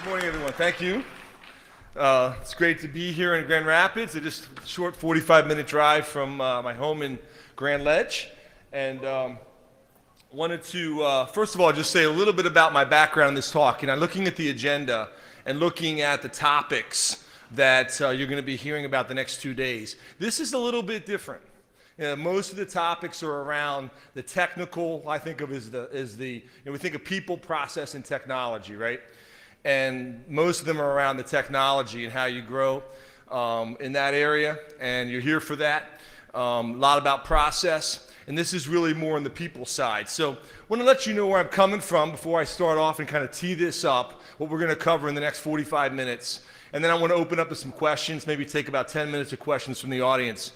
Good morning, everyone. Thank you. It's great to be here in Grand Rapids. It's just a short 45-minute drive from my home in Grand Ledge. And wanted to, first of all, just say a little bit about my background in this talk. You know, looking at the agenda and looking at the topics that you're going to be hearing about the next 2 days, this is a little bit different. You know, most of the topics are around the technical. I think of we think of people, process, and technology, right? And most of them are around the technology and how you grow in that area, and you're here for that. A lot about process, and this is really more on the people side. So I want to let you know where I'm coming from before I start off and kind of tee this up, what we're going to cover in the next 45 minutes. And then I want to open up to some questions, maybe take about 10 minutes of questions from the audience.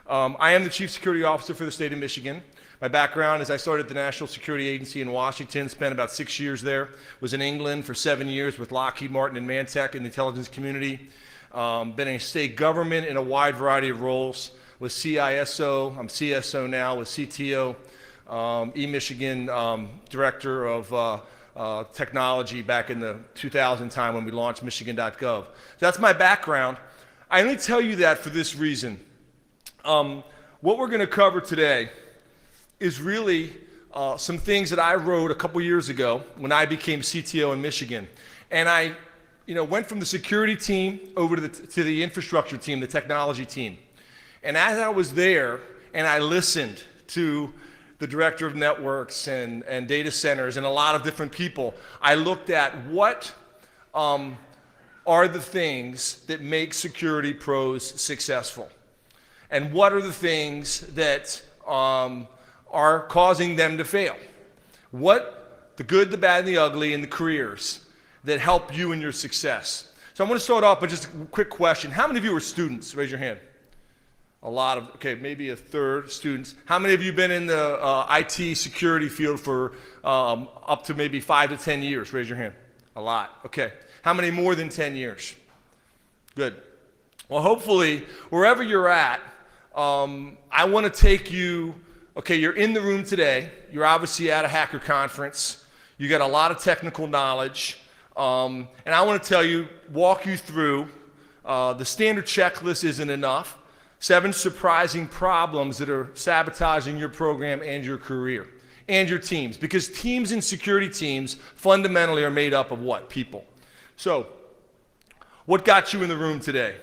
I am the Chief Security Officer for the state of Michigan. My background is I started at the National Security Agency in Washington, spent about 6 years there, was in England for 7 years with Lockheed Martin and Mantech in the intelligence community, been in state government in a wide variety of roles, with CISO, I'm CSO now, with CTO, eMichigan Director of Technology back in the 2000 time when we launched Michigan.gov. So that's my background. I only tell you that for this reason. What we're going to cover today is really some things that I wrote a couple years ago when I became CTO in Michigan. And I went from the security team over to the infrastructure team, the technology team. And as I was there and I listened to the director of networks and data centers and a lot of different people, I looked at what are the things that make security pros successful. And what are the things that are causing them to fail? What the good, the bad, and the ugly in the careers that help you in your success? So I'm going to start off with just a quick question. How many of you are students? Raise your hand. A lot of, okay, maybe a third students. How many of you been in the IT security field for up to maybe 5 to 10 years? Raise your hand. A lot. Okay. How many more than 10 years? Good. Well, hopefully, wherever you're at, I want to take you, okay, you're in the room today. You're obviously at a hacker conference. You got a lot of technical knowledge. And I want to tell you, walk you through, the standard checklist isn't enough. 7 surprising problems that are sabotaging your program and your career and your teams. Because teams and security teams fundamentally are made up of what? People. So, what got you in the room today?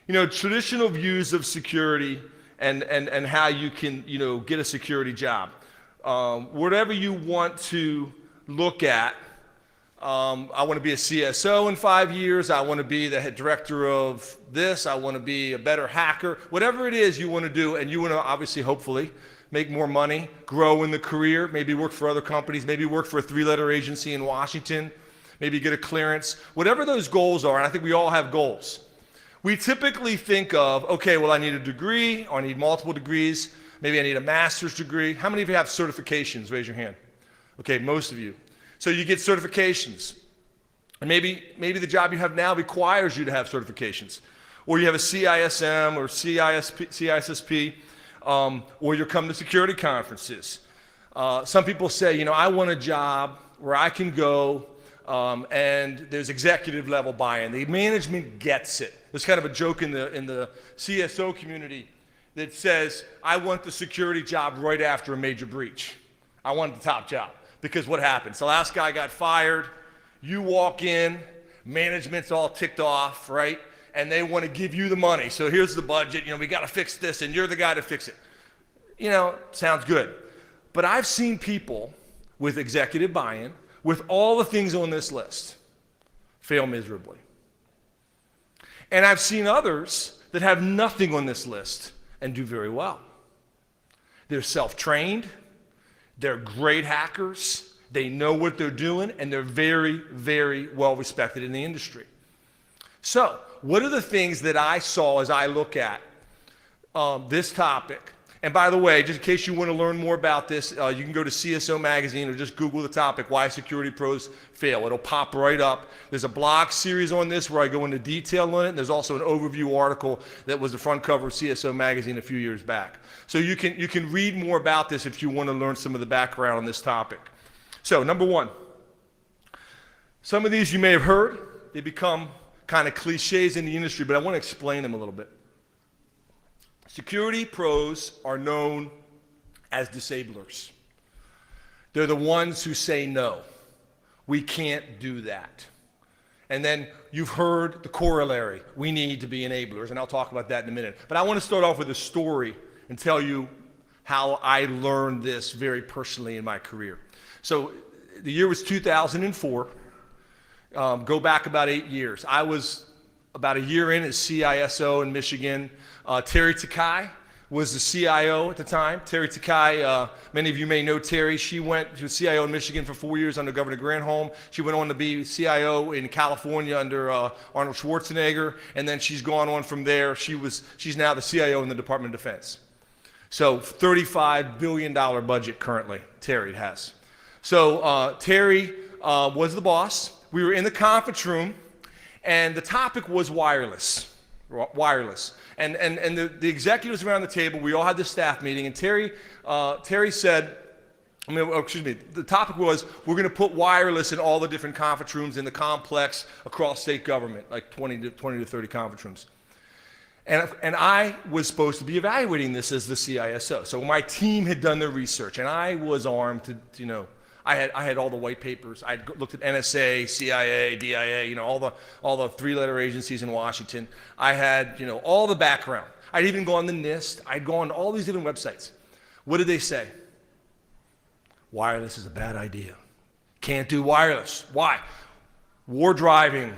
You know, traditional views of security and how you can, get a security job. Whatever you want to look at, I want to be a CSO in 5 years. I want to be the head director of this. I want to be a better hacker. Whatever it is you want to do, and you want to obviously, hopefully, make more money, grow in the career, maybe work for other companies, maybe work for a 3-letter agency in Washington, maybe get a clearance. Whatever those goals are, and I think we all have goals. We typically think of, okay, well, I need a degree, or I need multiple degrees. Maybe I need a master's degree. How many of you have certifications? Raise your hand. Okay, most of you. So you get certifications. And maybe the job you have now requires you to have certifications. Or you have a CISM or CISSP, or you're coming to security conferences. Some people say, I want a job where I can go and there's executive level buy-in. The management gets it. There's kind of a joke in the CSO community that says, I want the security job right after a major breach. I want the top job. Because what happens? The last guy got fired, you walk in, management's all ticked off, right? And they want to give you the money. So here's the budget, we got to fix this, and you're the guy to fix it. Sounds good. But I've seen people with executive buy-in, with all the things on this list, fail miserably. And I've seen others that have nothing on this list and do very well. They're self-trained. They're great hackers. They know what they're doing, and they're very, very well respected in the industry. So, what are the things that I saw as I look at this topic? And by the way, just in case you want to learn more about this, you can go to CSO Magazine or just Google the topic, Why Security Pros Fail. It'll pop right up. There's a blog series on this where I go into detail on it. And there's also an overview article that was the front cover of CSO Magazine a few years back. So you can read more about this if you want to learn some of the background on this topic. So number one, some of these you may have heard. they become kind of cliches in the industry, but I want to explain them a little bit. Security pros are known as disablers. They're the ones who say no. We can't do that. And then you've heard the corollary. We need to be enablers, and I'll talk about that in a minute. But I want to start off with a story and tell you how I learned this very personally in my career. So the year was 2004. Go back about 8 years. I was about a year in as CISO in Michigan. Terry Takai was the CIO at the time. Terry Takai, many of you may know Terry. She was CIO in Michigan for 4 years under Governor Granholm. She went on to be CIO in California under Arnold Schwarzenegger, and then she's gone on from there. She's now the CIO in the Department of Defense. So $35 billion budget currently, Terry has. So Terry was the boss. We were in the conference room, and the topic was wireless. And the executives around the table, we all had this staff meeting, and Terry said, the topic was, we're going to put wireless in all the different conference rooms in the complex across state government, like 20 to 30 conference rooms. And I was supposed to be evaluating this as the CISO. So my team had done their research, and I was armed to, I had all the white papers. I looked at NSA, CIA, DIA, all the three-letter agencies in Washington. I had, all the background. I'd even gone to NIST. I'd gone to all these different websites. What did they say? Wireless is a bad idea. Can't do wireless. Why? War driving.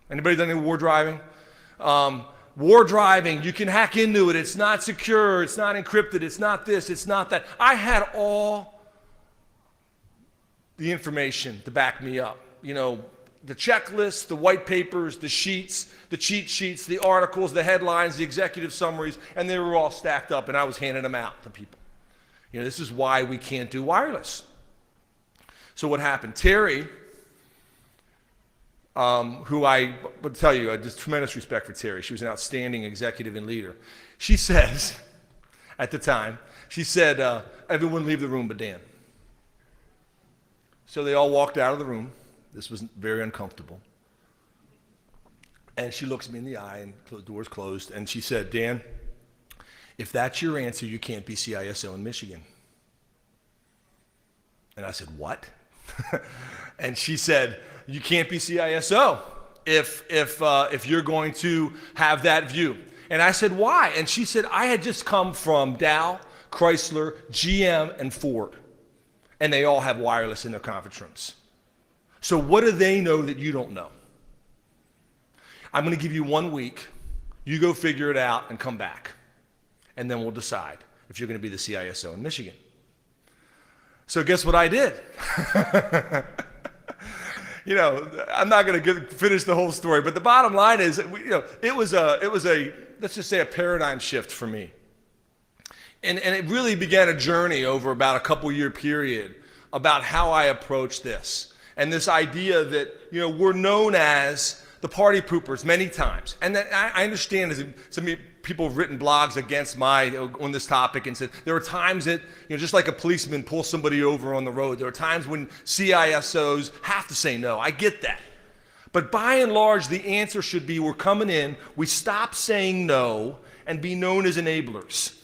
Anybody done any war driving? War driving, you can hack into it. It's not secure. It's not encrypted. It's not this. It's not that. I had all the information to back me up. The checklists, the white papers, the sheets, the cheat sheets, the articles, the headlines, the executive summaries, and they were all stacked up, and I was handing them out to people. This is why we can't do wireless. So what happened? Terry, who I would tell you, I have tremendous respect for Terry. She was an outstanding executive and leader. She says, at the time, everyone leave the room but Dan. So they all walked out of the room. This was very uncomfortable. And she looks me in the eye, and the door's closed, and she said, Dan, if that's your answer, you can't be CISO in Michigan. And I said, what? And she said, you can't be CISO if you're going to have that view. And I said, why? And she said, I had just come from Dow, Chrysler, GM, and Ford. And they all have wireless in their conference rooms. So what do they know that you don't know? I'm going to give you 1 week. You go figure it out and come back. And then we'll decide if you're going to be the CISO in Michigan. So guess what I did? I'm not going to finish the whole story, but the bottom line is, it was a let's just say a paradigm shift for me. And it really began a journey over about a couple-year period about how I approach this. And this idea that, we're known as the party poopers many times. And that I understand as some people have written blogs against on this topic and said there are times that, just like a policeman pulls somebody over on the road, there are times when CISOs have to say no. I get that. But by and large, the answer should be we're coming in, we stop saying no and be known as enablers.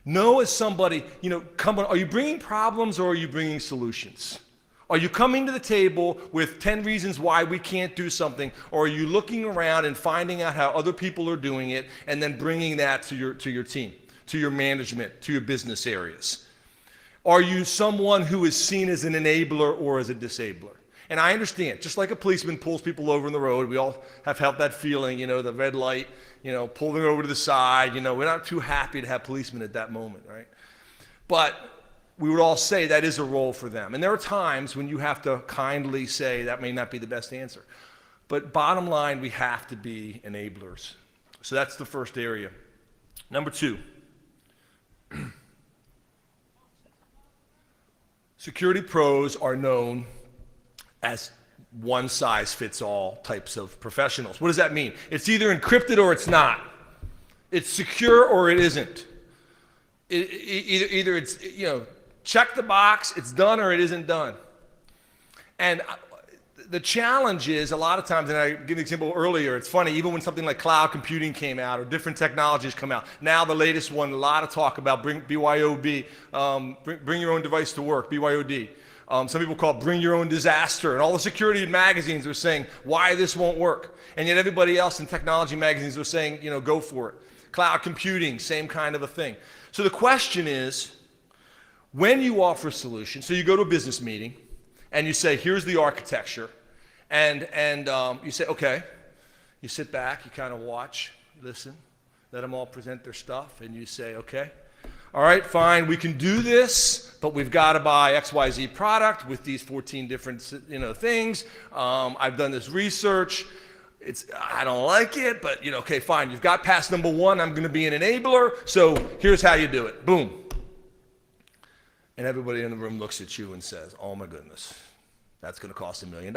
No as somebody, are you bringing problems or are you bringing solutions? Are you coming to the table with 10 reasons why we can't do something, or are you looking around and finding out how other people are doing it and then bringing that to your team, to your management, to your business areas? Are you someone who is seen as an enabler or as a disabler? And I understand, just like a policeman pulls people over on the road, we all have felt that feeling, the red light, pull them over to the side, we're not too happy to have policemen at that moment, right? But we would all say that is a role for them. And there are times when you have to kindly say that may not be the best answer. But bottom line, we have to be enablers. So that's the first area. Number 2, security pros are known as one-size-fits-all types of professionals. What does that mean? It's either encrypted or it's not. It's secure or it isn't. Either it's, check the box, it's done or it isn't done. And the challenge is a lot of times, and I gave an example earlier, it's funny, even when something like cloud computing came out or different technologies come out, now the latest one, a lot of talk about BYOB, bring your own device to work, BYOD. Some people call it bring your own disaster, and all the security magazines are saying why this won't work. And yet everybody else in technology magazines are saying, you know, go for it. Cloud computing, same kind of a thing. So the question is, when you offer a solution, so you go to a business meeting and you say, here's the architecture, and you say, okay, you sit back, you kind of watch, listen, let them all present their stuff, and you say, okay, all right, fine, we can do this, but we've got to buy XYZ product with these 14 different, things. I've done this research. I don't like it, but, okay, fine. You've got past number one. I'm going to be an enabler, so here's how you do it. Boom. And everybody in the room looks at you and says, oh, my goodness, that's going to cost $1 million.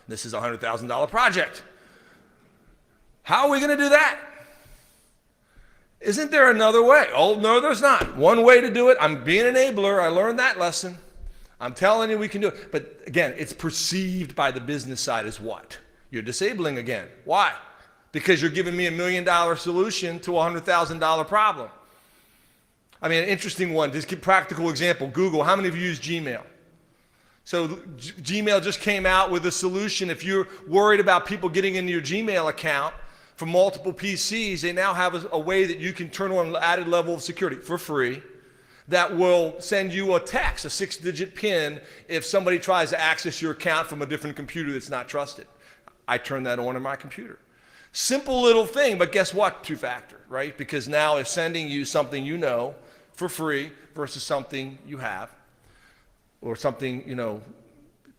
This is a $100,000 project. How are we going to do that? Isn't there another way? Oh, no, there's not. One way to do it. I'm being an enabler. I learned that lesson. I'm telling you we can do it. But again, it's perceived by the business side as what? You're disabling again. Why? Because you're giving me $1 million solution to a $100,000 problem. I mean, an interesting one, just give practical example. Google, how many of you use Gmail? So Gmail just came out with a solution. If you're worried about people getting into your Gmail account from multiple PCs, they now have a way that you can turn on an added level of security for free that will send you a text, a 6-digit PIN, if somebody tries to access your account from a different computer that's not trusted. I turn that on my computer. Simple little thing, but guess what? Two-factor, right? Because now it's sending you something you know for free versus something you have, or something,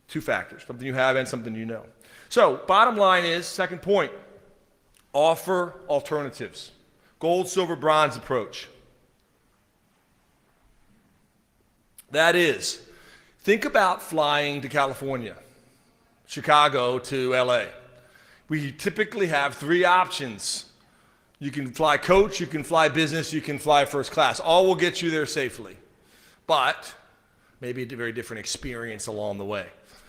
two factors, something you have and something you know. So bottom line is, second point, offer alternatives. Gold, silver, bronze approach. That is, think about flying to California, Chicago to LA. We typically have 3 options. You can fly coach, you can fly business, you can fly first class. All will get you there safely, but maybe a very different experience along the way.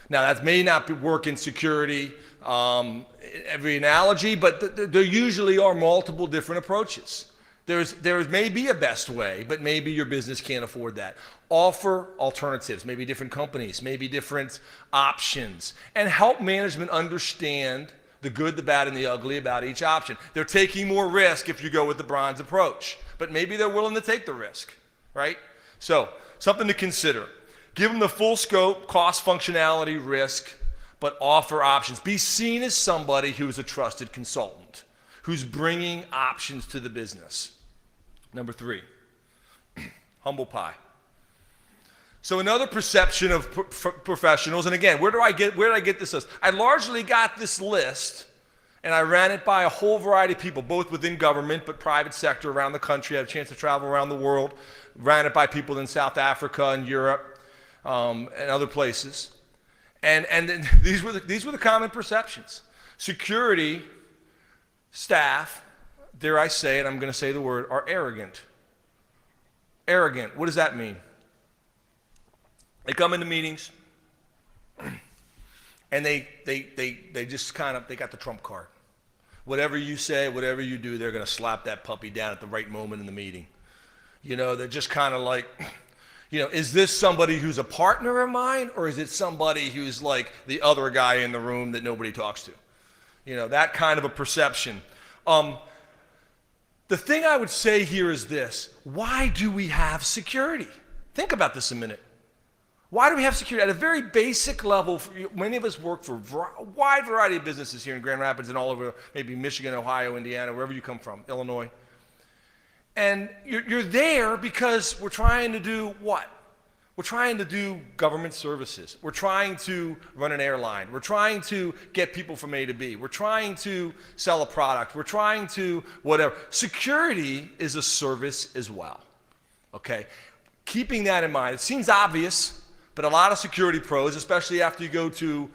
Now, that may not work in security, every analogy, but there usually are multiple different approaches. There may be a best way, but maybe your business can't afford that. Offer alternatives, maybe different companies, maybe different options, and help management understand the good, the bad, and the ugly about each option. They're taking more risk if you go with the bronze approach, but maybe they're willing to take the risk, right? So, something to consider. Give them the full scope, cost, functionality, risk, but offer options. Be seen as somebody who's a trusted consultant, who's bringing options to the business. Number 3, humble pie. So another perception of professionals, and again, where did I get this list? I largely got this list, and I ran it by a whole variety of people, both within government, but private sector around the country. I had a chance to travel around the world. Ran it by people in South Africa and Europe, and other places. And then these were the common perceptions. Security staff, dare I say it, I'm going to say the word, are arrogant. Arrogant, what does that mean? They come into meetings, and they just they got the trump card. Whatever you say, whatever you do, they're going to slap that puppy down at the right moment in the meeting. They're just kind of like, is this somebody who's a partner of mine, or is it somebody who's like the other guy in the room that nobody talks to? That kind of a perception. The thing I would say here is this: why do we have security? Think about this a minute. Why do we have security? At a very basic level, many of us work for a wide variety of businesses here in Grand Rapids and all over, maybe Michigan, Ohio, Indiana, wherever you come from, Illinois. And you're there because we're trying to do what? We're trying to do government services. We're trying to run an airline. We're trying to get people from A to B. We're trying to sell a product. We're trying to whatever. Security is a service as well, okay? Keeping that in mind, it seems obvious, but a lot of security pros, especially after you go to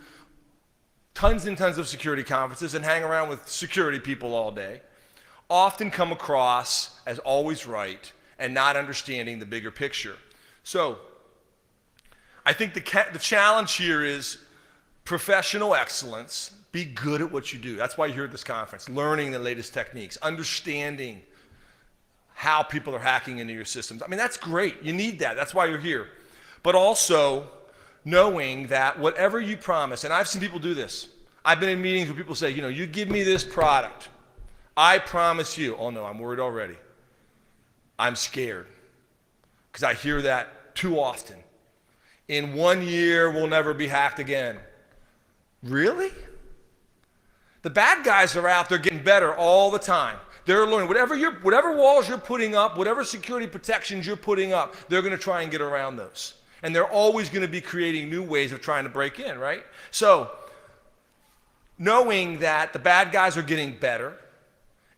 tons and tons of security conferences and hang around with security people all day, often come across as always right and not understanding the bigger picture. So I think the challenge here is professional excellence, be good at what you do. That's why you're here at this conference, learning the latest techniques, understanding how people are hacking into your systems. I mean, that's great. You need that. That's why you're here. But also knowing that whatever you promise, and I've seen people do this. I've been in meetings where people say, you know, you give me this product, I promise you. Oh no, I'm worried already. I'm scared. Because I hear that too often. In 1 year, we'll never be hacked again. Really? The bad guys are out there getting better all the time. They're learning. Whatever walls you're putting up, whatever security protections you're putting up, they're going to try and get around those. And they're always going to be creating new ways of trying to break in, right? So, knowing that the bad guys are getting better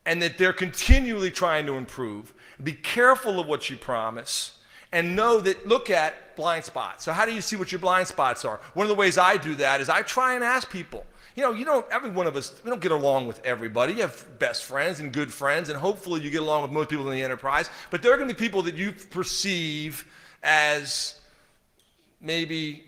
and that they're continually trying to improve, be careful of what you promise, and know that, look at blind spots. So how do you see what your blind spots are? One of the ways I do that is I try and ask people. You know, every one of us, we don't get along with everybody. You have best friends and good friends, and hopefully you get along with most people in the enterprise. But there are going to be people that you perceive as maybe,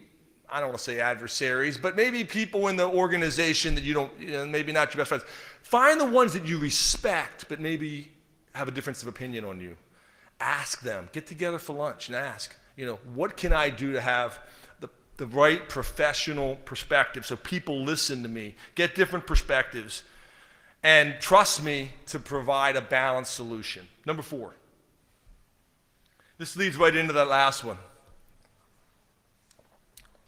I don't want to say adversaries, but maybe people in the organization that you don't, maybe not your best friends. Find the ones that you respect, but maybe have a difference of opinion on you. Ask them. Get together for lunch and ask, what can I do to have the right professional perspective so people listen to me, get different perspectives, and trust me to provide a balanced solution. Number 4. This leads right into that last one.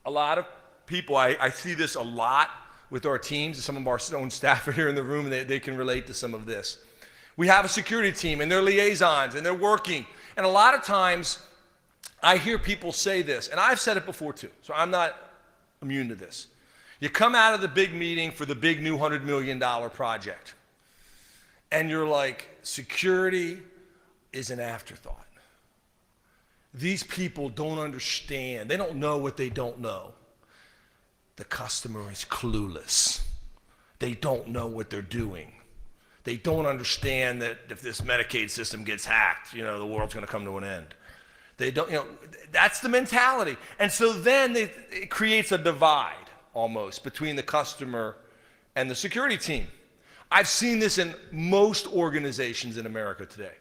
A lot of people, I see this a lot with our teams, and some of our own staff are here in the room, and they can relate to some of this. We have a security team, and they're liaisons, and they're working. And a lot of times, I hear people say this, and I've said it before too, so I'm not immune to this. You come out of the big meeting for the big new $100 million project, and you're like, security is an afterthought. These people don't understand. They don't know what they don't know. The customer is clueless. They don't know what they're doing. They don't understand that if this Medicaid system gets hacked, the world's going to come to an end. They don't, that's the mentality. And so then it creates a divide almost between the customer and the security team. I've seen this in most organizations in America today.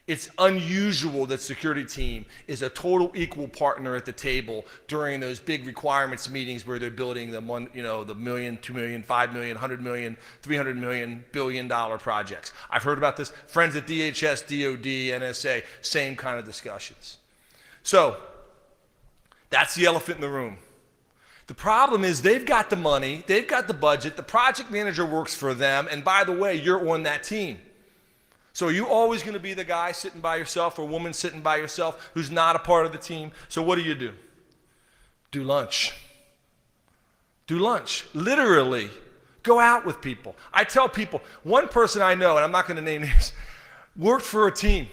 It's unusual that security team is a total equal partner at the table during those big requirements meetings where they're building the $1 million, $2 million, $5 million, $100 million, $300 million, billion-dollar projects. I've heard about this. Friends at DHS, DOD, NSA, same kind of discussions. So that's the elephant in the room. The problem is they've got the money, they've got the budget, the project manager works for them, and by the way, you're on that team. So are you always going to be the guy sitting by yourself or woman sitting by yourself who's not a part of the team? So what do? Do lunch. Do lunch. Literally, go out with people. I tell people, one person I know, and I'm not going to name names, worked for a team.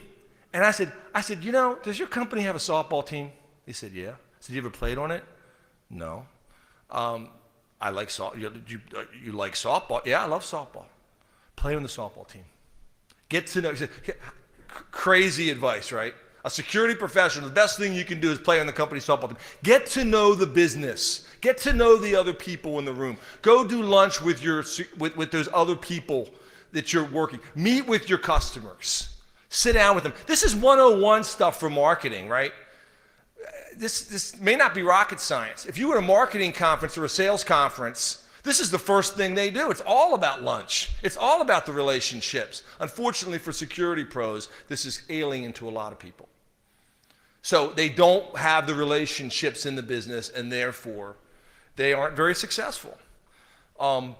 And I said, does your company have a softball team? He said, yeah. I said, you ever played on it? No. I like softball. You like softball? Yeah, I love softball. Play on the softball team. Get to know. Crazy advice, right? A security professional, the best thing you can do is play on the company softball team. Get to know the business. Get to know the other people in the room. Go do lunch with those other people that you're working. Meet with your customers. Sit down with them. This is 101 stuff for marketing, right? This may not be rocket science. If you were at a marketing conference or a sales conference, this is the first thing they do. It's all about lunch. It's all about the relationships. Unfortunately for security pros, this is alien to a lot of people. So they don't have the relationships in the business, and therefore they aren't very successful.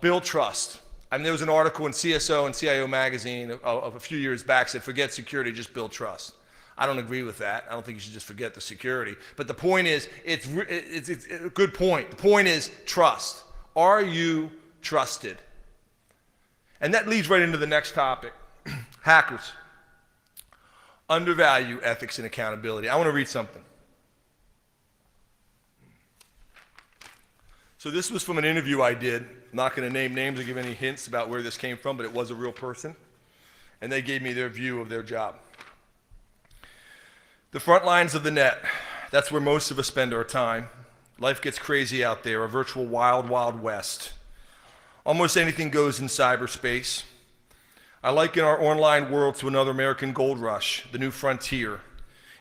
Build trust. I mean, there was an article in CSO and CIO magazine of a few years back that said, forget security, just build trust. I don't agree with that. I don't think you should just forget the security. But the point is, it's a good point. The point is trust. Are you trusted? And that leads right into the next topic. Hackers. Undervalue ethics and accountability. I want to read something. So this was from an interview I did. I'm not going to name names or give any hints about where this came from, but it was a real person. And they gave me their view of their job. The front lines of the net. That's where most of us spend our time. Life gets crazy out there, a virtual wild, wild west. Almost anything goes in cyberspace. I liken our online world to another American gold rush, the new frontier.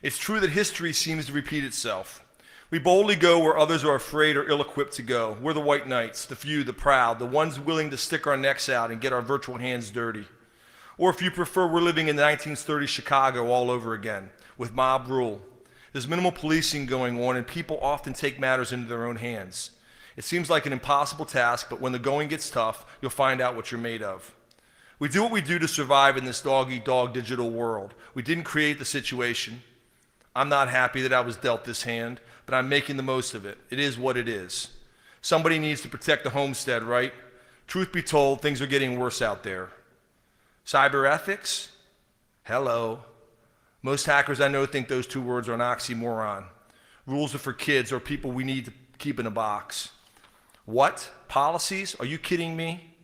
It's true that history seems to repeat itself. We boldly go where others are afraid or ill-equipped to go. We're the white knights, the few, the proud, the ones willing to stick our necks out and get our virtual hands dirty. Or if you prefer, we're living in the 1930s Chicago all over again, with mob rule. There's minimal policing going on, and people often take matters into their own hands. It seems like an impossible task, but when the going gets tough, you'll find out what you're made of. We do what we do to survive in this dog-eat-dog digital world. We didn't create the situation. I'm not happy that I was dealt this hand, but I'm making the most of it. It is what it is. Somebody needs to protect the homestead, right? Truth be told, things are getting worse out there. Cyber ethics? Hello. Most hackers I know think those two words are an oxymoron. Rules are for kids or people we need to keep in a box. What? Policies? Are you kidding me?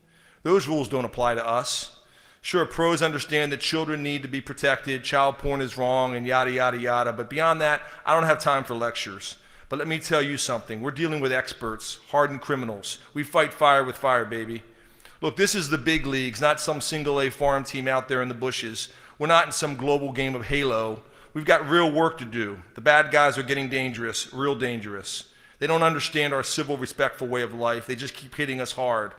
Those rules don't apply to us. Sure, pros understand that children need to be protected, child porn is wrong, and yada, yada, yada. But beyond that, I don't have time for lectures. But let me tell you something. We're dealing with experts, hardened criminals. We fight fire with fire, baby. Look, this is the big leagues, not some single-A farm team out there in the bushes. We're not in some global game of Halo. We've got real work to do. The bad guys are getting dangerous, real dangerous. They don't understand our civil, respectful way of life. They just keep hitting us hard.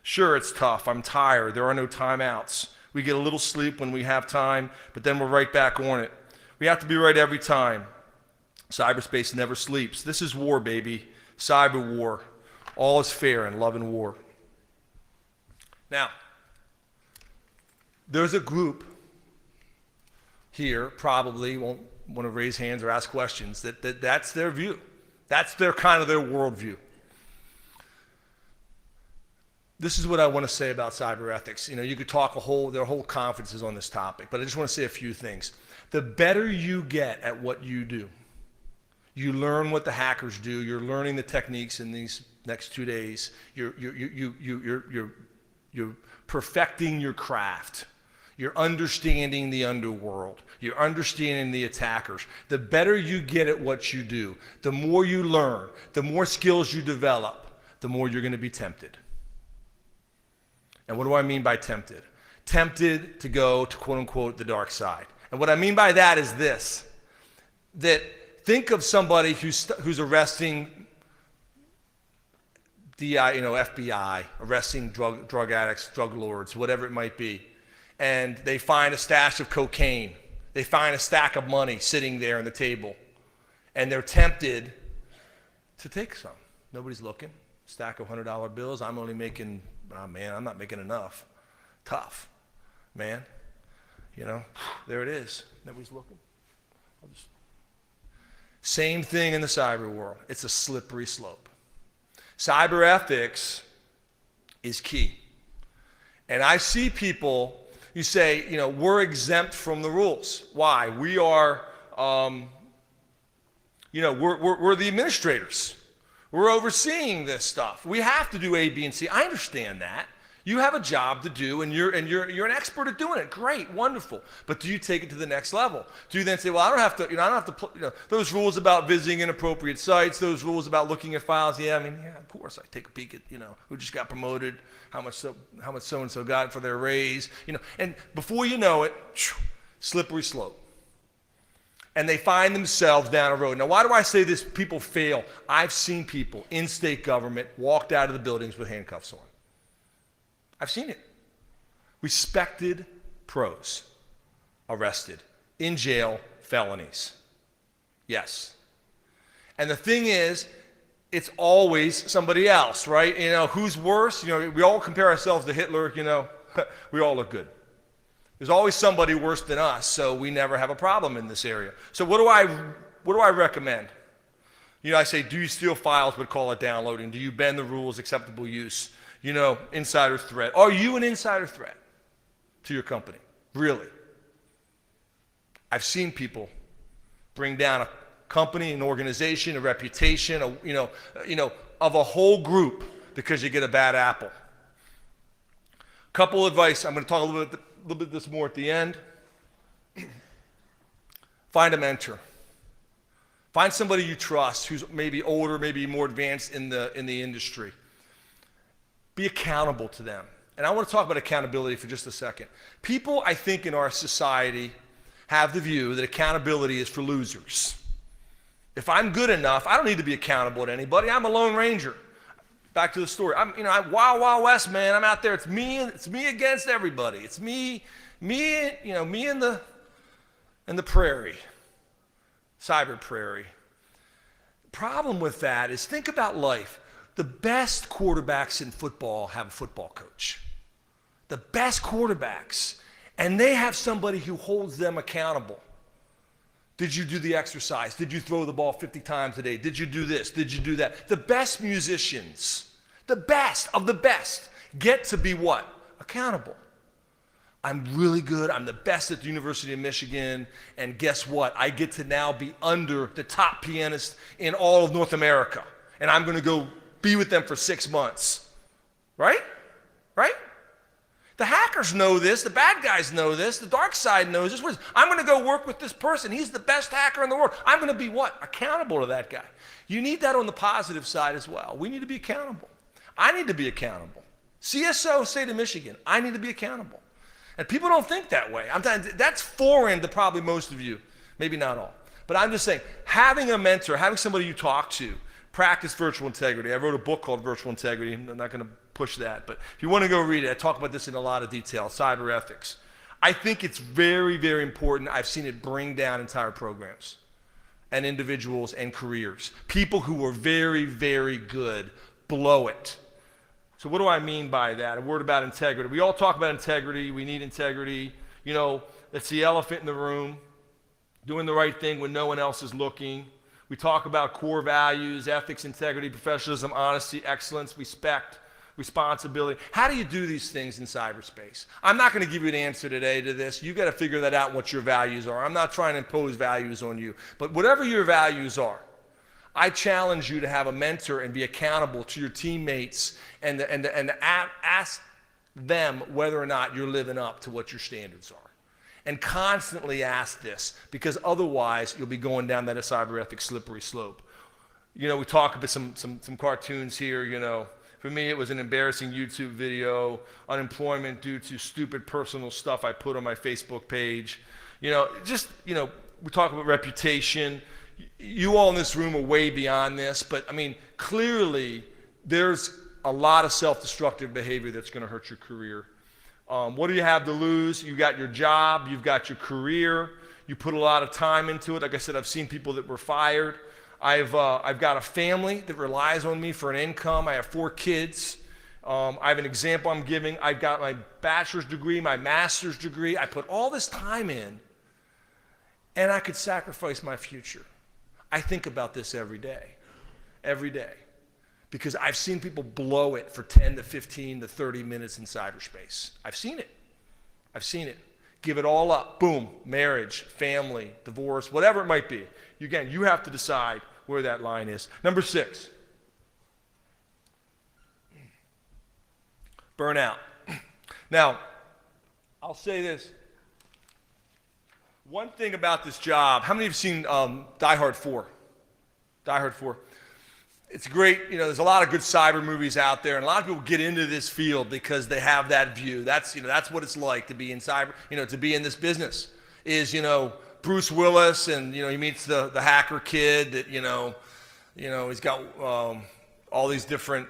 Sure, it's tough. I'm tired. There are no timeouts. We get a little sleep when we have time, but then we're right back on it. We have to be right every time. Cyberspace never sleeps. This is war, baby. Cyber war. All is fair in love and war. Now, there's a group here, probably won't want to raise hands or ask questions, that's their view. That's their kind of their worldview. This is what I want to say about cyber ethics. You know, you could talk there are whole conferences on this topic, but I just want to say a few things. The better you get at what you do, you learn what the hackers do, you're learning the techniques in these next 2 days, you're perfecting your craft. You're understanding the underworld. You're understanding the attackers. The better you get at what you do, the more you learn, the more skills you develop, the more you're going to be tempted. And what do I mean by tempted? Tempted to go to quote unquote the dark side. And what I mean by that is this, that think of somebody who's arresting FBI, arresting drug addicts, drug lords, whatever it might be. And they find a stash of cocaine. They find a stack of money sitting there on the table. And they're tempted to take some. Nobody's looking. Stack of $100 bills. I'm only making, oh man, I'm not making enough. Tough, man. You know, there it is. Nobody's looking. Same thing in the cyber world. It's a slippery slope. Cyber ethics is key. And I see people, you say, you know, we're exempt from the rules. Why? We are, we're the administrators. We're overseeing this stuff. We have to do A, B, and C. I understand that. You have a job to do, and you're an expert at doing it. Great, wonderful. But do you take it to the next level? Do you then say, well, I don't have to, those rules about visiting inappropriate sites, those rules about looking at files. Yeah, of course, I take a peek at, who just got promoted, how much so-and-so got for their raise, and before you know it, slippery slope. And they find themselves down a road. Now, why do I say this? People fail. I've seen people in state government walked out of the buildings with handcuffs on. I've seen it. Respected pros arrested, in jail, felonies. Yes. And the thing is, it's always somebody else, right? Who's worse? We all compare ourselves to Hitler, we all look good. There's always somebody worse than us, so we never have a problem in this area. So what do I recommend? I say, do you steal files but call it downloading? Do you bend the rules, acceptable use? Insider threat. Are you an insider threat to your company? Really? I've seen people bring down a company, an organization, a reputation, of a whole group because you get a bad apple. Couple of advice. I'm going to talk a little bit this more at the end. Find a mentor. Find somebody you trust who's maybe older, maybe more advanced in the industry. Be accountable to them. And I want to talk about accountability for just a second. People, I think, in our society have the view that accountability is for losers. If I'm good enough, I don't need to be accountable to anybody. I'm a Lone Ranger. Back to the story. I'm Wild Wild West, man. I'm out there. It's me against everybody. It's me in the prairie, cyber prairie. Problem with that is, think about life. The best quarterbacks in football have a football coach. The best quarterbacks, and they have somebody who holds them accountable. Did you do the exercise? Did you throw the ball 50 times a day? Did you do this? Did you do that? The best musicians, the best of the best, get to be what? Accountable. I'm really good. I'm the best at the University of Michigan. And guess what? I get to now be under the top pianist in all of North America. And I'm going to go be with them for 6 months. Right? Right? The hackers know this. The bad guys know this. The dark side knows this. I'm going to go work with this person. He's the best hacker in the world. I'm going to be what? Accountable to that guy. You need that on the positive side as well. We need to be accountable. I need to be accountable. CSO, State of Michigan, I need to be accountable. And people don't think that way. That's foreign to probably most of you. Maybe not all. But I'm just saying, having a mentor, having somebody you talk to, practice virtual integrity. I wrote a book called Virtual Integrity. I'm not going to push that, but if you want to go read it, I talk about this in a lot of detail, cyber ethics. I think it's very, very important. I've seen it bring down entire programs and individuals and careers. People who are very, very good blow it. So what do I mean by that? A word about integrity. We all talk about integrity. We need integrity. You know, it's the elephant in the room, doing the right thing when no one else is looking. We talk about core values, ethics, integrity, professionalism, honesty, excellence, respect, responsibility. How do you do these things in cyberspace? I'm not going to give you an answer today to this. You got to figure that out, what your values are. I'm not trying to impose values on you. But whatever your values are, I challenge you to have a mentor and be accountable to your teammates and ask them whether or not you're living up to what your standards are. And constantly ask this, because otherwise you'll be going down that cyber ethics slippery slope. You know, we talk about some cartoons here, you know. For me, it was an embarrassing YouTube video, unemployment due to stupid personal stuff I put on my Facebook page. You know, we talk about reputation. You all in this room are way beyond this, but I mean, clearly there's a lot of self-destructive behavior that's going to hurt your career. What do you have to lose? You got your job, you've got your career, you put a lot of time into it. Like I said, I've seen people that were fired. I've got a family that relies on me for an income. I have 4 kids. I have an example I'm giving. I've got my bachelor's degree, my master's degree. I put all this time in, and I could sacrifice my future. I think about this every day, because I've seen people blow it for 10 to 15 to 30 minutes in cyberspace. I've seen it. Give it all up. Boom. Marriage, family, divorce, whatever it might be. Again, you have to decide where that line is. Number 6. Burnout. Now, I'll say this. One thing about this job, how many have seen Die Hard 4? Die Hard 4. It's great, you know, there's a lot of good cyber movies out there, and a lot of people get into this field because they have that view. That's what it's like to be in cyber, to be in this business. Is, Bruce Willis, and, he meets the hacker kid that, he's got all these different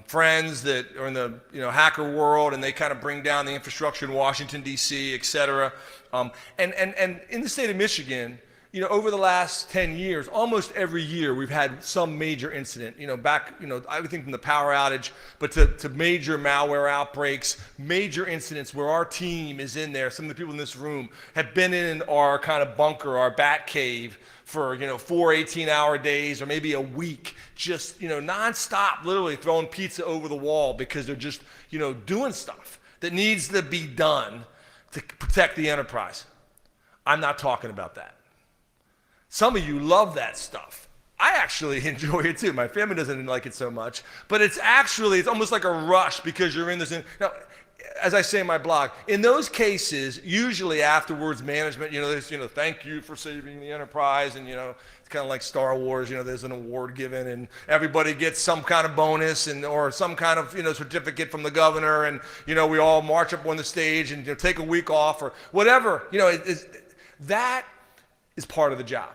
friends that are in the, hacker world, and they kind of bring down the infrastructure in Washington, D.C., et cetera. And in the state of Michigan, over the last 10 years, almost every year we've had some major incident, everything from the power outage, but to major malware outbreaks, major incidents where our team is in there. Some of the people in this room have been in our kind of bunker, our bat cave for, 4 18-hour days or maybe a week, just, nonstop, literally throwing pizza over the wall because they're just, doing stuff that needs to be done to protect the enterprise. I'm not talking about that. Some of you love that stuff. I actually enjoy it too. My family doesn't like it so much, but it's almost like a rush because you're in this. Now, as I say in my blog, in those cases, usually afterwards management, there's, thank you for saving the enterprise, and, it's kind of like Star Wars, there's an award given and everybody gets some kind of bonus or some kind of, certificate from the governor, and, we all march up on the stage and take a week off or whatever, that is part of the job.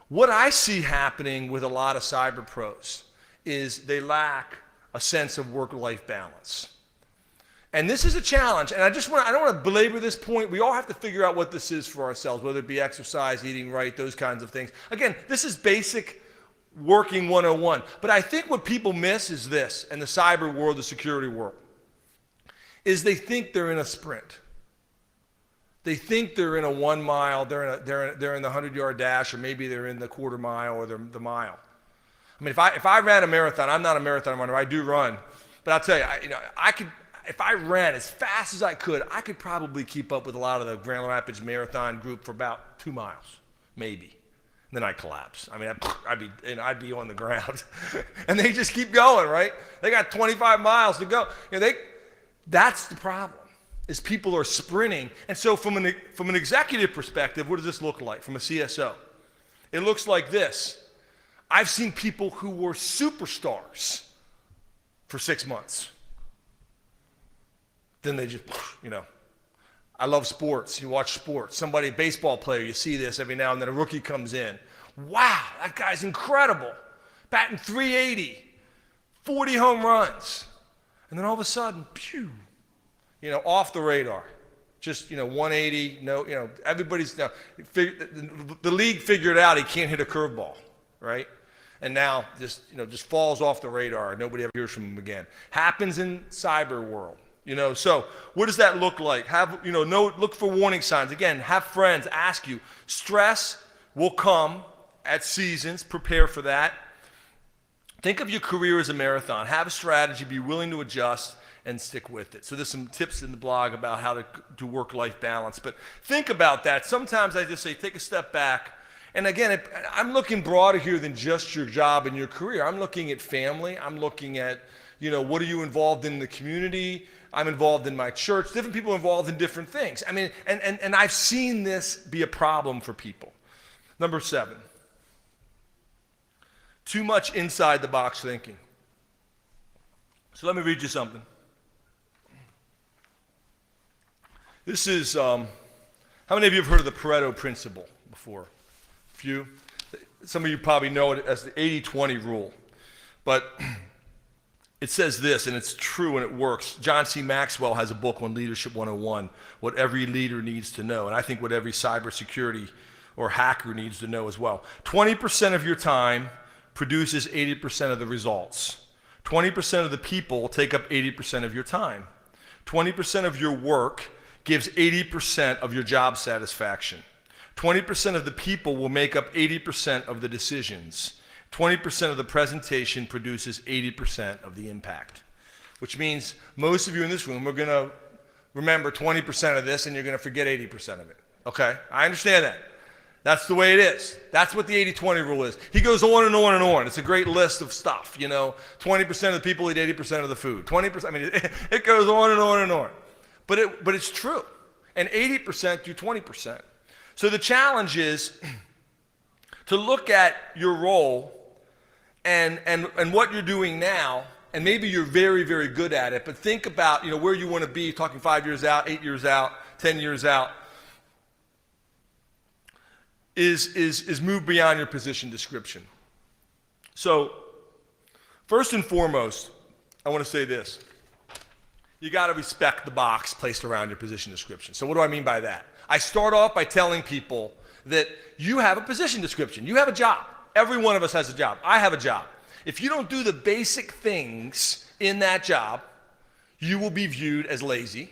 What I see happening with a lot of cyber pros is they lack a sense of work-life balance. And this is a challenge, and I don't want to belabor this point. We all have to figure out what this is for ourselves, whether it be exercise, eating right, those kinds of things. Again, this is basic working 101. But I think what people miss is this, in the cyber world, the security world, is they think they're in a sprint. They think they're in a 1 mile, they're in the 100-yard dash, or maybe they're in the quarter mile or the mile. I mean, if I ran a marathon, I'm not a marathon runner, I do run, but I'll tell you, if I ran as fast as I could probably keep up with a lot of the Grand Rapids Marathon group for about 2 miles, maybe. And then I'd collapse. I mean, I'd be on the ground. And they just keep going, right? They got 25 miles to go. That's the problem, is people are sprinting. And so from an executive perspective, what does this look like from a CSO? It looks like this. I've seen people who were superstars for 6 months. Then they just, I love sports. You watch sports. Somebody, a baseball player, you see this every now and then. A rookie comes in. Wow, that guy's incredible. Batting 380, 40 home runs. And then all of a sudden, pew, off the radar. Just, 180, everybody's, the league figured out he can't hit a curveball, right? And now just falls off the radar. Nobody ever hears from him again. Happens in cyber world. So what does that look like? Look for warning signs. Again, have friends ask you. Stress will come at seasons. Prepare for that. Think of your career as a marathon. Have a strategy. Be willing to adjust and stick with it. So there's some tips in the blog about how to do work-life balance. But think about that. Sometimes I just say take a step back. And again, I'm looking broader here than just your job and your career. I'm looking at family. I'm looking at, what are you involved in the community? I'm involved in my church. Different people are involved in different things. I mean, and I've seen this be a problem for people. Number 7, too much inside the box thinking. So let me read you something. This is, how many of you have heard of the Pareto principle before? A few. Some of you probably know it as the 80-20 rule. But it says this, and it's true and it works. John C. Maxwell has a book on Leadership 101, what every leader needs to know, and I think what every cybersecurity or hacker needs to know as well. 20% of your time produces 80% of the results. 20% of the people take up 80% of your time. 20% of your work gives 80% of your job satisfaction. 20% of the people will make up 80% of the decisions. 20% of the presentation produces 80% of the impact, which means most of you in this room are going to remember 20% of this and you're going to forget 80% of it. Okay? I understand that. That's the way it is. That's what the 80-20 rule is. He goes on and on and on. It's a great list of stuff, 20% of the people eat 80% of the food. 20%, I mean, it goes on and on and on. But it's true. And 80% do 20%. So the challenge is to look at your role and what you're doing now, and maybe you're very, very good at it, but think about where you want to be, talking 5 years out, 8 years out, 10 years out, is move beyond your position description. So first and foremost, I want to say this. You got to respect the box placed around your position description. So what do I mean by that? I start off by telling people that you have a position description. You have a job. Every one of us has a job. I have a job. If you don't do the basic things in that job, you will be viewed as lazy,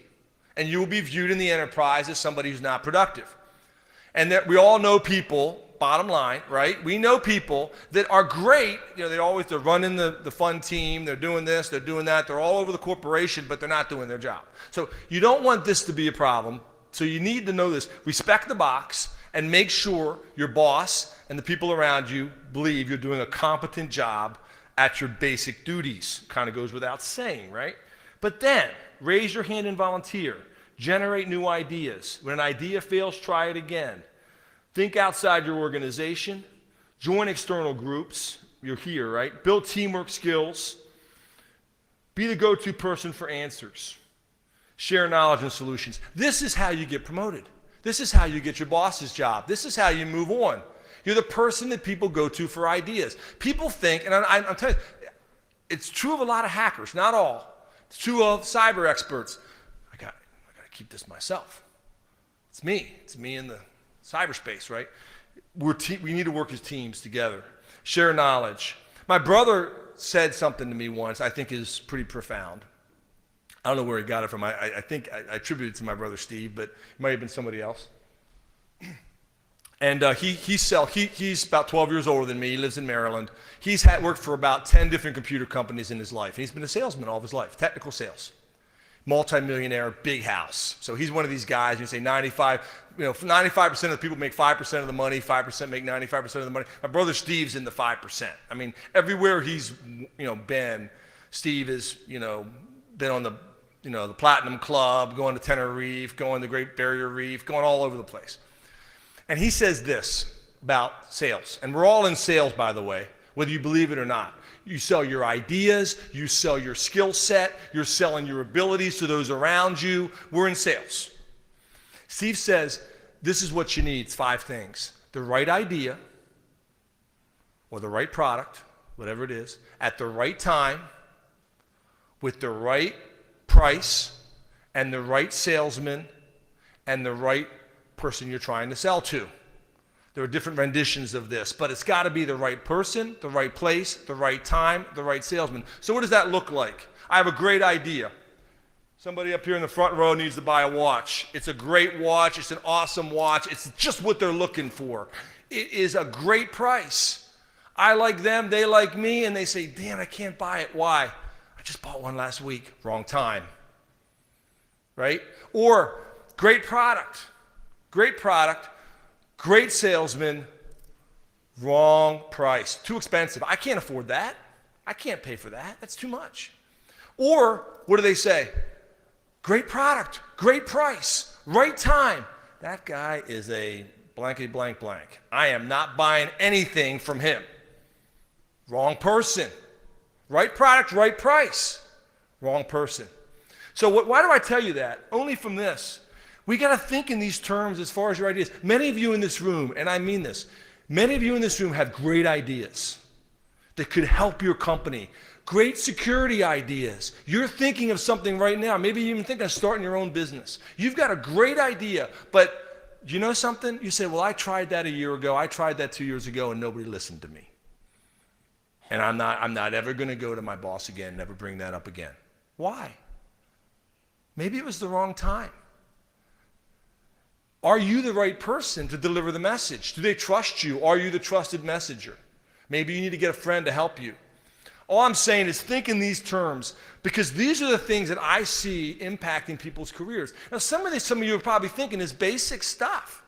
and you will be viewed in the enterprise as somebody who's not productive. And that we all know people, bottom line, right? We know people that are great. They're running the fun team. They're doing this, they're doing that. They're all over the corporation, but they're not doing their job. So you don't want this to be a problem. So you need to know this. Respect the box and make sure your boss and the people around you believe you're doing a competent job at your basic duties. Kind of goes without saying, right? But then, Raise your hand and volunteer. Generate new ideas. When an idea fails, try it again. Think outside your organization. Join external groups. You're here, right? Build teamwork skills. Be the go-to person for answers. Share knowledge and solutions. This is how you get promoted. This is how you get your boss's job. This is how you move on. You're the person that people go to for ideas. People think, and I'm telling you, it's true of a lot of hackers, not all. It's true of cyber experts. I got to keep this myself. It's me in the cyberspace, right? We need to work as teams together. Share knowledge. My brother said something to me once I think is pretty profound. I don't know where he got it from. I think I attribute it to my brother Steve, but it might have been somebody else. And he's about 12 years older than me. He lives in Maryland. He's worked for about 10 different computer companies in his life. He's been a salesman all of his life, technical sales. Multi-millionaire, big house. So he's one of these guys, you say 95% of the people make 5% of the money, 5% make 95% of the money. My brother Steve's in the 5%. I mean, everywhere he's, been, Steve has, been on the Platinum Club, going to Tenerife, going to Great Barrier Reef, going all over the place. And he says this about sales, and we're all in sales, by the way, whether you believe it or not. You sell your ideas, you sell your skill set, you're selling your abilities to those around you. We're in sales. Steve says, this is what you need, it's 5 things. The right idea, or the right product, whatever it is, at the right time, with the right price, and the right salesman, and the right person you're trying to sell to. There are different renditions of this, but it's got to be the right person, the right place, the right time, the right salesman. So what does that look like? I have a great idea. Somebody up here in the front row needs to buy a watch. It's a great watch. It's an awesome watch. It's just what they're looking for. It is a great price. I like them, they like me, and they say, damn, I can't buy it. Why? I just bought one last week. Wrong time. Right? Or great product, great salesman, wrong price. Too expensive. I can't afford that. I can't pay for that. That's too much. Or what do they say? Great product, great price, right time. That guy is a blankety blank blank. I am not buying anything from him. Wrong person. Right product, right price. Wrong person. So why do I tell you that? Only from this. We got to think in these terms as far as your ideas. Many of you in this room, and I mean this, many of you in this room have great ideas that could help your company. Great security ideas. You're thinking of something right now. Maybe you even think of starting your own business. You've got a great idea, but you know something? You say, well, I tried that a year ago. I tried that 2 years ago, and nobody listened to me. And I'm not ever going to go to my boss again, never bring that up again. Why? Maybe it was the wrong time. Are you the right person to deliver the message? Do they trust you? Are you the trusted messenger? Maybe you need to get a friend to help you. All I'm saying is think in these terms, because these are the things that I see impacting people's careers. Now, some of you are probably thinking is basic stuff,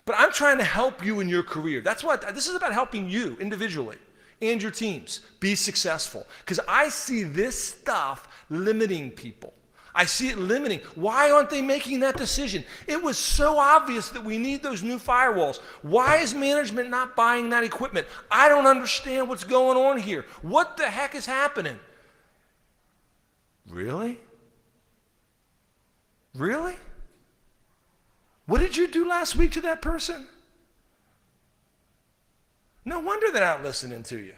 but I'm trying to help you in your career. This is about helping you individually and your teams be successful, because I see this stuff limiting people. I see it limiting. Why aren't they making that decision? It was so obvious that we need those new firewalls. Why is management not buying that equipment? I don't understand what's going on here. What the heck is happening? Really? Really? What did you do last week to that person? No wonder they're not listening to you.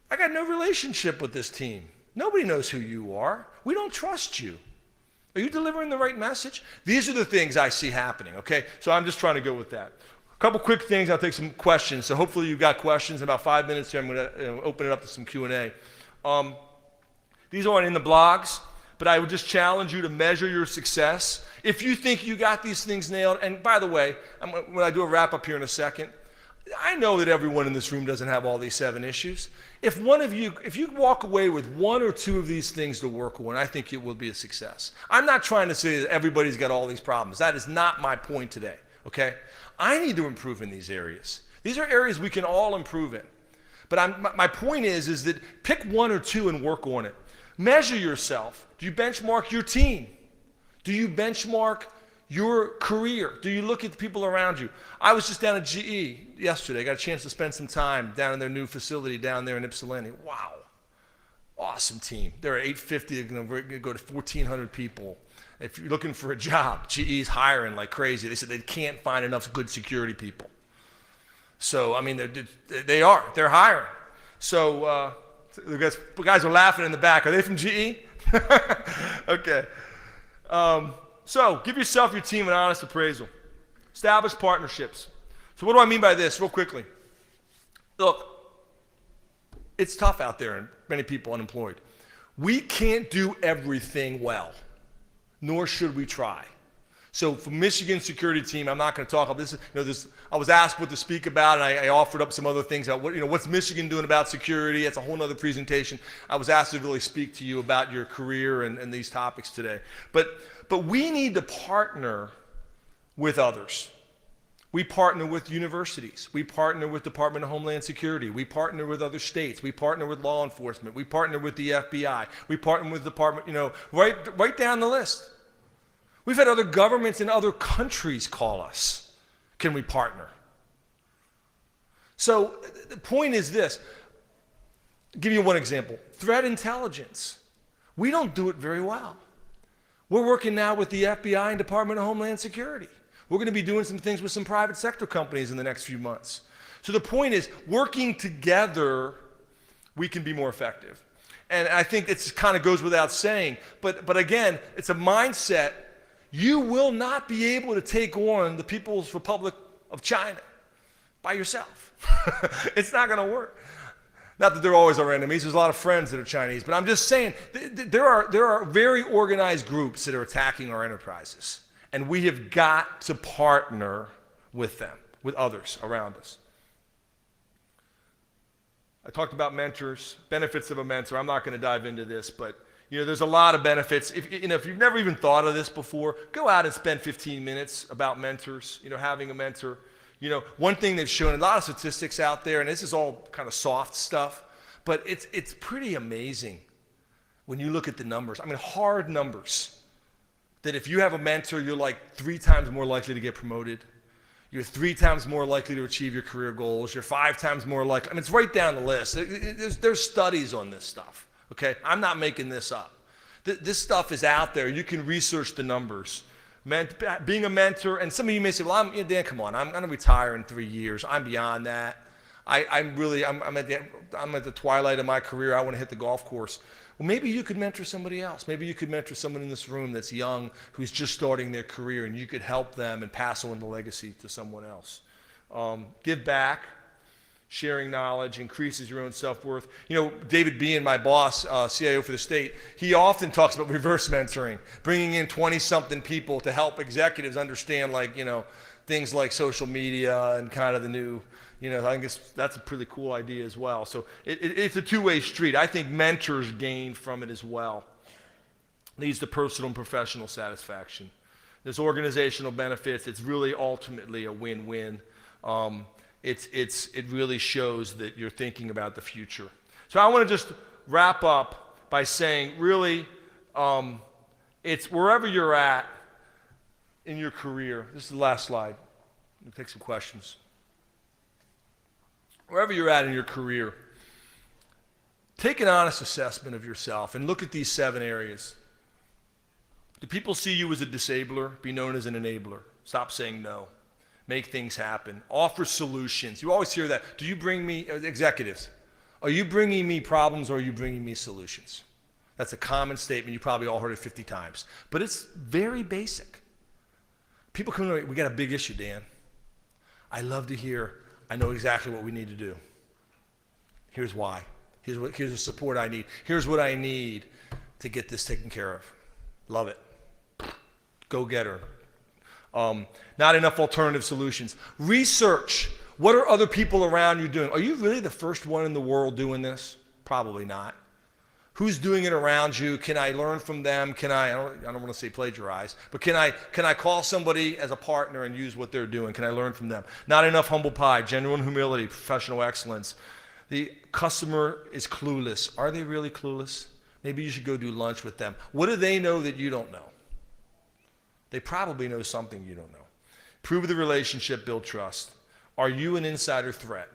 I got no relationship with this team. Nobody knows who you are. We don't trust you. Are you delivering the right message? These are the things I see happening, okay? So I'm just trying to go with that. A couple quick things, I'll take some questions. So hopefully you've got questions. In about 5 minutes here, I'm going to open it up to some Q&A. These aren't in the blogs, but I would just challenge you to measure your success. If you think you got these things nailed, and by the way, when I do a wrap up here in a second, I know that everyone in this room doesn't have all these 7 issues. If you walk away with 1 or 2 of these things to work on, I think it will be a success. I'm not trying to say that everybody's got all these problems. That is not my point today, okay? I need to improve in these areas. These are areas we can all improve in. But my point is that pick 1 or 2 and work on it. Measure yourself. Do you benchmark your team? Do you benchmark your career? Do you look at the people around you? I was just down at GE yesterday. I got a chance to spend some time down in their new facility down there in Ypsilanti. Wow. Awesome team. They're at 850. They're going to go to 1,400 people. If you're looking for a job, GE's hiring like crazy. They said they can't find enough good security people. So, I mean, they're hiring. So, the guys are laughing in the back. Are they from GE? Okay. So, give yourself, your team, an honest appraisal. Establish partnerships. So, what do I mean by this, real quickly? Look, it's tough out there and many people unemployed. We can't do everything well, nor should we try. So for Michigan security team, I'm not going to talk about this. I was asked what to speak about, and I offered up some other things. What's Michigan doing about security? That's a whole other presentation. I was asked to really speak to you about your career and these topics today. But we need to partner with others. We partner with universities. We partner with Department of Homeland Security. We partner with other states. We partner with law enforcement. We partner with the FBI. We partner with the department, right down the list. We've had other governments in other countries call us. Can we partner? So the point is this. I'll give you one example. Threat intelligence. We don't do it very well. We're working now with the FBI and Department of Homeland Security. We're going to be doing some things with some private sector companies in the next few months. So the point is, working together, we can be more effective. And I think it kind of goes without saying, but again, it's a mindset. You will not be able to take on the People's Republic of China by yourself. It's not going to work. Not that they're always our enemies. There's a lot of friends that are Chinese. But I'm just saying, there are very organized groups that are attacking our enterprises. And we have got to partner with them, with others around us. I talked about mentors, benefits of a mentor. I'm not going to dive into this, but there's a lot of benefits. If you've never even thought of this before, go out and spend 15 minutes about mentors, having a mentor. One thing they've shown, a lot of statistics out there, and this is all kind of soft stuff, but it's pretty amazing when you look at the numbers. I mean, hard numbers. That if you have a mentor, you're like 3 times more likely to get promoted. You're 3 times more likely to achieve your career goals. You're 5 times more likely. I mean, it's right down the list. There's studies on this stuff, okay? I'm not making this up. This stuff is out there. You can research the numbers. Being a mentor, and some of you may say, well, Dan, come on, I'm going to retire in 3 years. I'm beyond that. I'm at the twilight of my career. I want to hit the golf course. Well, maybe you could mentor somebody else. Maybe you could mentor someone in this room that's young, who's just starting their career, and you could help them and pass on the legacy to someone else. Give back, sharing knowledge, increases your own self-worth. David Bean, my boss, CIO for the state, he often talks about reverse mentoring, bringing in 20-something people to help executives understand, things like social media and kind of the new, I guess that's a pretty cool idea as well. So it's a two-way street. I think mentors gain from it as well. Leads to personal and professional satisfaction. There's organizational benefits. It's really ultimately a win-win. It really shows that you're thinking about the future. So I want to just wrap up by saying, really, it's wherever you're at in your career. This is the last slide. We'll take some questions. Wherever you're at in your career, take an honest assessment of yourself and look at these 7 areas. Do people see you as a disabler? Be known as an enabler. Stop saying no. Make things happen. Offer solutions. You always hear that. Do you bring me, executives, are you bringing me problems or are you bringing me solutions? That's a common statement. You probably all heard it 50 times. But it's very basic. People come to me, we got a big issue, Dan. I love to hear, I know exactly what we need to do. Here's why. Here's the support I need. Here's what I need to get this taken care of. Love it. Go get her. Not enough alternative solutions. Research. What are other people around you doing? Are you really the first one in the world doing this? Probably not. Who's doing it around you? Can I learn from them? I don't want to say plagiarize, but can I call somebody as a partner and use what they're doing? Can I learn from them? Not enough humble pie, genuine humility, professional excellence. The customer is clueless. Are they really clueless? Maybe you should go do lunch with them. What do they know that you don't know? They probably know something you don't know. Prove the relationship, build trust. Are you an insider threat?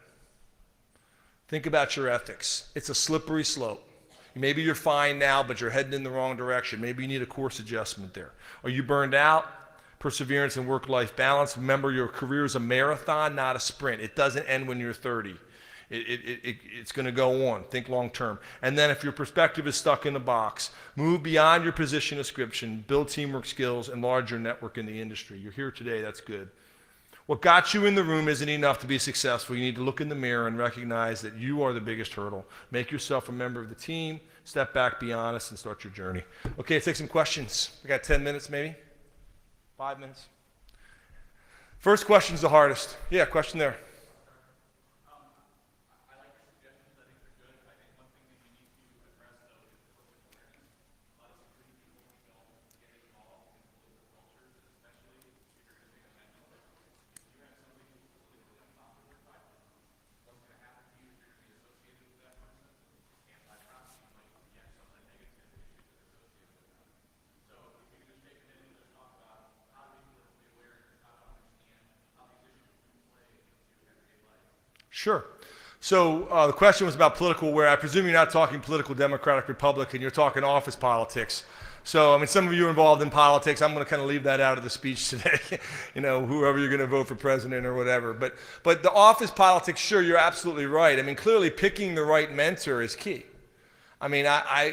Think about your ethics. It's a slippery slope. Maybe you're fine now, but you're heading in the wrong direction. Maybe you need a course adjustment there. Are you burned out? Perseverance and work-life balance. Remember, your career is a marathon, not a sprint. It doesn't end when you're 30. It's going to go on. Think long-term. And then if your perspective is stuck in a box, move beyond your position description, build teamwork skills, enlarge your network in the industry. You're here today. That's good. What got you in the room isn't enough to be successful. You need to look in the mirror and recognize that you are the biggest hurdle. Make yourself a member of the team. Step back, be honest, and start your journey. Okay, let's take some questions. We got 10 minutes maybe? 5 minutes? First question's the hardest. Yeah, question there. Sure. So the question was about political aware. I presume you're not talking political Democratic Republican, you're talking office politics. So, I mean, some of you are involved in politics. I'm going to kind of leave that out of the speech today, you know, whoever you're going to vote for president or whatever. But the office politics, sure, you're absolutely right. I mean, clearly picking the right mentor is key. I mean,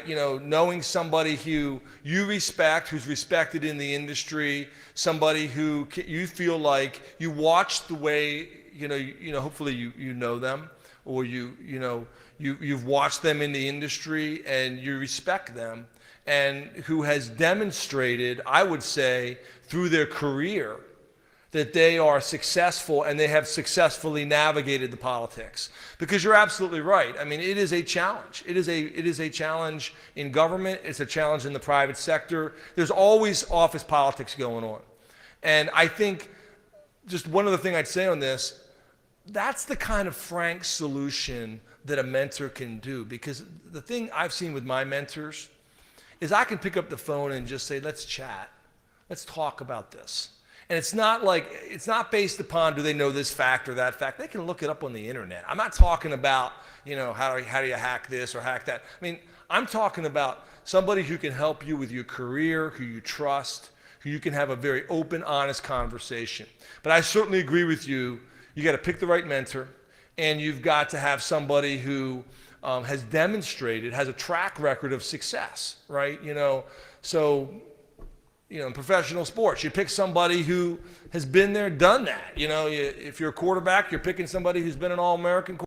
you know, knowing somebody who you respect, who's respected in the industry, somebody who you feel like you watch the way, you know, hopefully you know them, or you've watched them in the industry and you respect them, and who has demonstrated, I would say, through their career, that they are successful and they have successfully navigated the politics. Because you're absolutely right. I mean, it is a challenge. It is a challenge in government. It's a challenge in the private sector. There's always office politics going on. And I think just one other thing I'd say on this, that's the kind of frank solution that a mentor can do. Because the thing I've seen with my mentors is I can pick up the phone and just say, let's chat. Let's talk about this. And it's not based upon do they know this fact or that fact. They can look it up on the internet. I'm not talking about, you know, how do you hack this or hack that. I mean, I'm talking about somebody who can help you with your career, who you trust, who you can have a very open, honest conversation. But I certainly agree with you. You got to pick the right mentor, and you've got to have somebody who has demonstrated, has a track record of success, right? You know, so, you know, in professional sports, you pick somebody who has been there, done that. You know, if you're a quarterback, you're picking somebody who's been an All-American quarterback.